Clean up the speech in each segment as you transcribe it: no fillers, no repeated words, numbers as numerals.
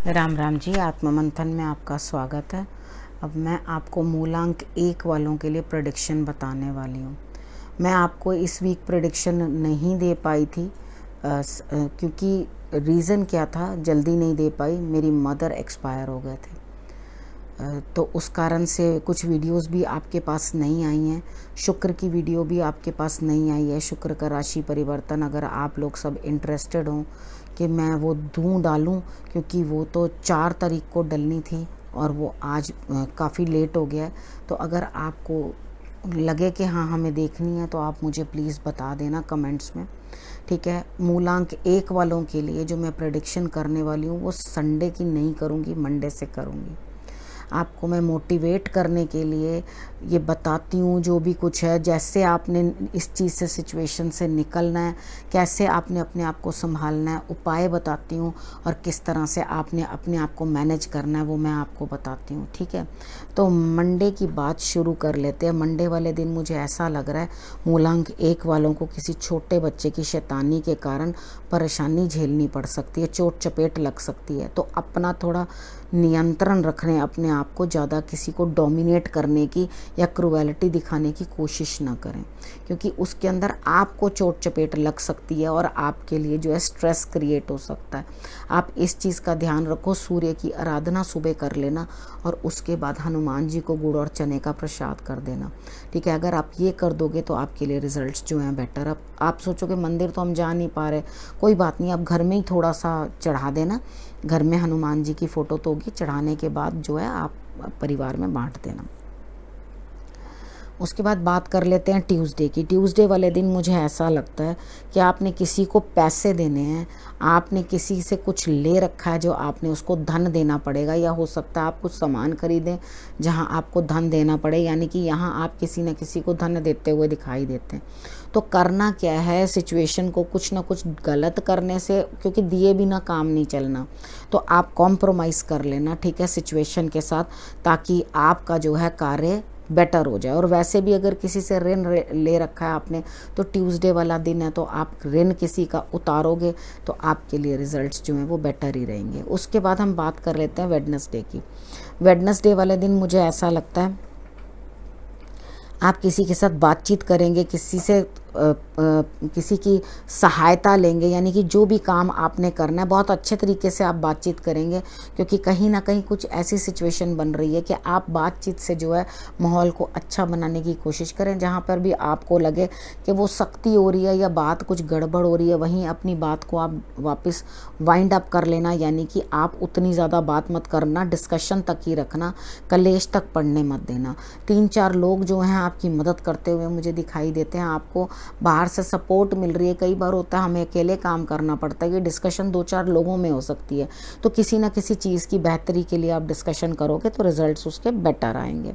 राम राम जी। आत्ममंथन में आपका स्वागत है। अब मैं आपको मूलांक 1 वालों के लिए प्रेडिक्शन बताने वाली हूँ। मैं आपको इस वीक प्रेडिक्शन नहीं दे पाई थी क्योंकि रीज़न क्या था, जल्दी नहीं दे पाई, मेरी मदर एक्सपायर हो गए थे। तो उस कारण से कुछ वीडियोस भी आपके पास नहीं आई हैं। शुक्र की वीडियो भी आपके पास नहीं आई है। शुक्र का राशि परिवर्तन अगर आप लोग सब इंटरेस्टेड हों कि मैं वो डालूं, क्योंकि वो तो 4 तारीख को डलनी थी और वो आज काफ़ी लेट हो गया है। तो अगर आपको लगे कि हाँ हमें देखनी है तो आप मुझे प्लीज़ बता देना कमेंट्स में, ठीक है। मूलांक 1 वालों के लिए जो मैं प्रेडिक्शन करने वाली हूँ वो संडे की नहीं करूँगी, मंडे से करूँगी। आपको मैं मोटिवेट करने के लिए ये बताती हूँ जो भी कुछ है, जैसे आपने इस चीज़ से, सिचुएशन से निकलना है, कैसे आपने अपने आप को संभालना है, उपाय बताती हूँ, और किस तरह से आपने अपने आप को मैनेज करना है वो मैं आपको बताती हूँ, ठीक है। तो मंडे की बात शुरू कर लेते हैं। मंडे वाले दिन मुझे ऐसा लग रहा है मूलांक 1 वालों को किसी छोटे बच्चे की शैतानी के कारण परेशानी झेलनी पड़ सकती है, चोट चपेट लग सकती है। तो अपना थोड़ा नियंत्रण रखने, अपने आप को ज़्यादा किसी को डोमिनेट करने की या क्रूएलिटी दिखाने की कोशिश ना करें, क्योंकि उसके अंदर आपको चोट चपेट लग सकती है और आपके लिए जो है स्ट्रेस क्रिएट हो सकता है। आप इस चीज़ का ध्यान रखो। सूर्य की आराधना सुबह कर लेना और उसके बाद हनुमान जी को गुड़ और चने का प्रसाद कर देना, ठीक है। अगर आप ये कर दोगे तो आपके लिए रिजल्ट्स जो हैं बेटर। अब आप सोचोगे मंदिर तो हम जा नहीं पा रहे, कोई बात नहीं, आप घर में ही थोड़ा सा चढ़ा देना। घर में हनुमान जी की फ़ोटो तो होगी, चढ़ाने के बाद जो है आप परिवार में बांट देना। उसके बाद बात कर लेते हैं ट्यूसडे की। ट्यूसडे वाले दिन मुझे ऐसा लगता है कि आपने किसी को पैसे देने हैं, आपने किसी से कुछ ले रखा है जो आपने उसको धन देना पड़ेगा, या हो सकता है आप कुछ सामान खरीदें जहां आपको धन देना पड़े, यानी कि यहां आप किसी न किसी को धन देते हुए दिखाई देते हैं। तो करना क्या है, सिचुएशन को कुछ ना कुछ गलत करने से, क्योंकि दिए बिना काम नहीं चलना, तो आप कॉम्प्रोमाइज़ कर लेना, ठीक है, सिचुएशन के साथ, ताकि आपका जो है कार्य बेटर हो जाए। और वैसे भी अगर किसी से ऋण ले रखा है आपने, तो ट्यूसडे वाला दिन है, तो आप ऋण किसी का उतारोगे तो आपके लिए रिजल्ट्स जो हैं वो बेटर ही रहेंगे। उसके बाद हम बात कर लेते हैं वेडनेसडे की। वेडनेसडे वाले दिन मुझे ऐसा लगता है आप किसी के साथ बातचीत करेंगे, किसी की सहायता लेंगे, यानी कि जो भी काम आपने करना है बहुत अच्छे तरीके से आप बातचीत करेंगे, क्योंकि कहीं ना कहीं कुछ ऐसी सिचुएशन बन रही है कि आप बातचीत से जो है माहौल को अच्छा बनाने की कोशिश करें। जहाँ पर भी आपको लगे कि वो सख्ती हो रही है या बात कुछ गड़बड़ हो रही है, वहीं अपनी बात को आप वापस वाइंड अप कर लेना, यानी कि आप उतनी ज़्यादा बात मत करना, डिस्कशन तक ही रखना, कलेश तक पढ़ने मत देना। 3-4 लोग जो हैं आपकी मदद करते हुए मुझे दिखाई देते हैं, आपको बाहर से सपोर्ट मिल रही है। कई बार होता है हमें अकेले काम करना पड़ता है, ये डिस्कशन 2-4 लोगों में हो सकती है, तो किसी ना किसी चीज़ की बेहतरी के लिए आप डिस्कशन करोगे तो रिजल्ट्स उसके बेटर आएंगे।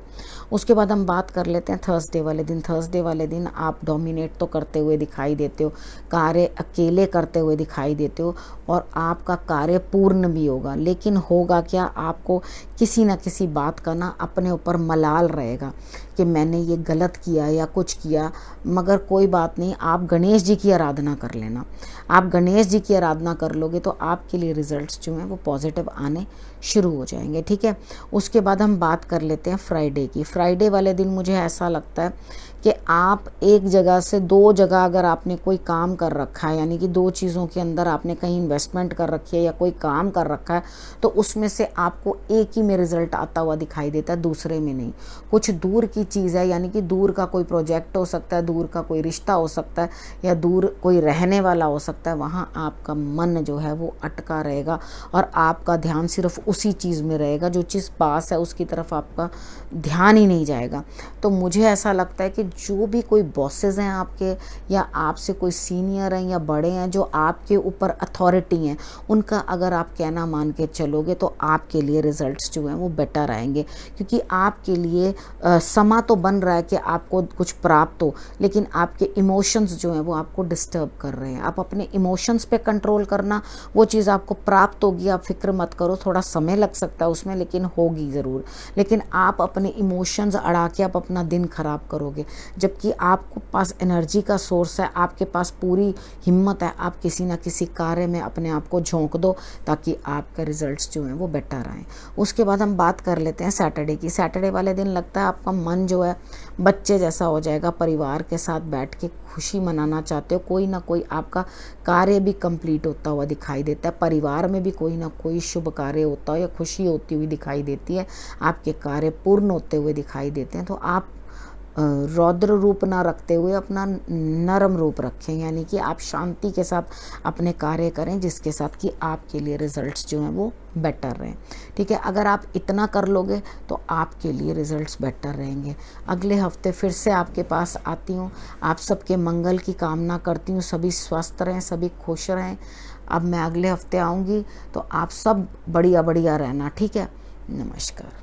उसके बाद हम बात कर लेते हैं थर्सडे वाले दिन। थर्सडे वाले दिन आप डोमिनेट तो करते हुए दिखाई देते हो, कार्य अकेले करते हुए दिखाई देते हो, और आपका कार्य पूर्ण भी होगा। लेकिन होगा क्या, आपको किसी न किसी बात का ना अपने ऊपर मलाल रहेगा कि मैंने ये गलत किया या कुछ किया। मगर कोई बात नहीं, आप गणेश जी की आराधना कर लेना। आप गणेश जी की आराधना कर लोगे तो आपके लिए रिजल्ट्स जो हैं वो पॉजिटिव आने शुरू हो जाएंगे, ठीक है। उसके बाद हम बात कर लेते हैं फ्राइडे की। फ्राइडे वाले दिन मुझे ऐसा लगता है कि आप एक जगह से 2 जगह अगर आपने कोई काम कर रखा है, यानी कि 2 चीज़ों के अंदर आपने कहीं इन्वेस्टमेंट कर रखी है या कोई काम कर रखा है, तो उसमें से आपको एक ही में रिजल्ट आता हुआ दिखाई देता है, दूसरे में नहीं। कुछ दूर की चीज़ है, यानी कि दूर का कोई प्रोजेक्ट हो सकता है, दूर का कोई रिश्ता हो सकता है, या दूर कोई रहने वाला हो सकता है, वहाँ आपका मन जो है वो अटका रहेगा और आपका ध्यान सिर्फ उसी चीज़ में रहेगा, जो चीज़ पास है उसकी तरफ आपका ध्यान ही नहीं जाएगा। तो मुझे ऐसा लगता है कि जो भी कोई बॉसेस हैं आपके, या आपसे कोई सीनियर हैं या बड़े हैं जो आपके ऊपर अथॉरिटी हैं, उनका अगर आप कहना मान के चलोगे तो आपके लिए रिजल्ट्स जो हैं वो बेटर आएंगे। क्योंकि आपके लिए समा तो बन रहा है कि आपको कुछ प्राप्त हो, लेकिन आपके इमोशंस जो हैं वो आपको डिस्टर्ब कर रहे हैं। आप अपने इमोशंस पे कंट्रोल करना, वो चीज़ आपको प्राप्त होगी, आप फिक्र मत करो, थोड़ा समय लग सकता है उसमें, लेकिन होगी ज़रूर। लेकिन आप अपने इमोशंस अड़ा के आप अपना दिन खराब करोगे। जबकि आपको पास एनर्जी का सोर्स है, आपके पास पूरी हिम्मत है, आप किसी ना किसी कार्य में अपने आप को झोंक दो ताकि आपका रिजल्ट्स जो हैं वो बेटर आएँ। उसके बाद हम बात कर लेते हैं सैटरडे की। सैटरडे वाले दिन लगता है आपका मन जो है बच्चे जैसा हो जाएगा, परिवार के साथ बैठ के खुशी मनाना चाहते हो, कोई ना कोई आपका कार्य भी कंप्लीट होता हुआ दिखाई देता है, परिवार में भी कोई ना कोई शुभ कार्य होता है या खुशी होती हुई दिखाई देती है, आपके कार्य पूर्ण होते हुए दिखाई देते हैं। तो आप रौद्र रूप ना रखते हुए अपना नरम रूप रखें, यानी कि आप शांति के साथ अपने कार्य करें जिसके साथ कि आपके लिए रिजल्ट्स जो हैं वो बेटर रहें। ठीक है, अगर आप इतना कर लोगे तो आपके लिए रिजल्ट्स बेटर रहेंगे। अगले हफ्ते फिर से आपके पास आती हूँ, आप सबके मंगल की कामना करती हूँ, सभी स्वस्थ रहें, सभी खुश रहें। अब मैं अगले हफ्ते आऊँगी तो आप सब बढ़िया बढ़िया रहना। ठीक है, नमस्कार।